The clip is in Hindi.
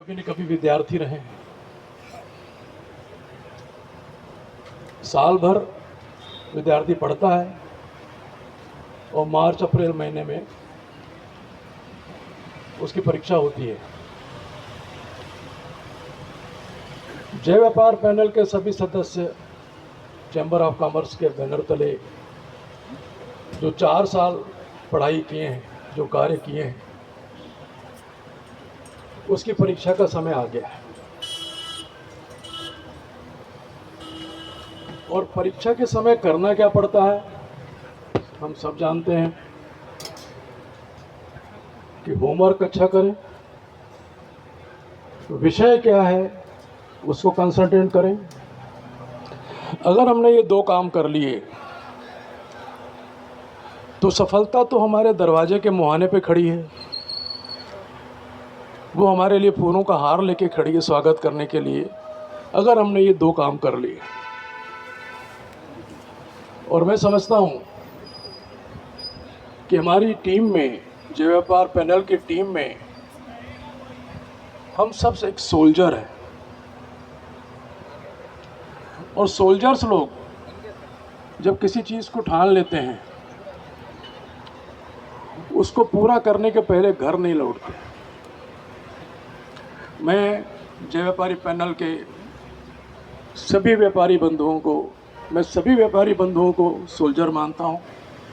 कभी न कभी विद्यार्थी रहे हैं। साल भर विद्यार्थी पढ़ता है और मार्च अप्रैल महीने में उसकी परीक्षा होती है। जय व्यापार पैनल के सभी सदस्य चैम्बर ऑफ कॉमर्स के बैनर तले जो 4 साल पढ़ाई किए हैं, जो कार्य किए हैं, उसकी परीक्षा का समय आ गया है। और परीक्षा के समय करना क्या पड़ता है, हम सब जानते हैं कि होमवर्क अच्छा करें, विषय क्या है उसको कंसंट्रेट करें। अगर हमने ये 2 काम कर लिए तो सफलता तो हमारे दरवाजे के मुहाने पे खड़ी है। वो हमारे लिए फूलों का हार लेके खड़ी है स्वागत करने के लिए, अगर हमने ये 2 काम कर लिए। और मैं समझता हूँ कि हमारी टीम में, जय व्यापार पैनल की टीम में, हम सब एक सोल्जर हैं। और सोल्जर्स लोग जब किसी चीज़ को ठान लेते हैं, उसको पूरा करने के पहले घर नहीं लौटते। मैं जय व्यापारी पैनल के सभी व्यापारी बंधुओं को सोल्जर मानता हूँ।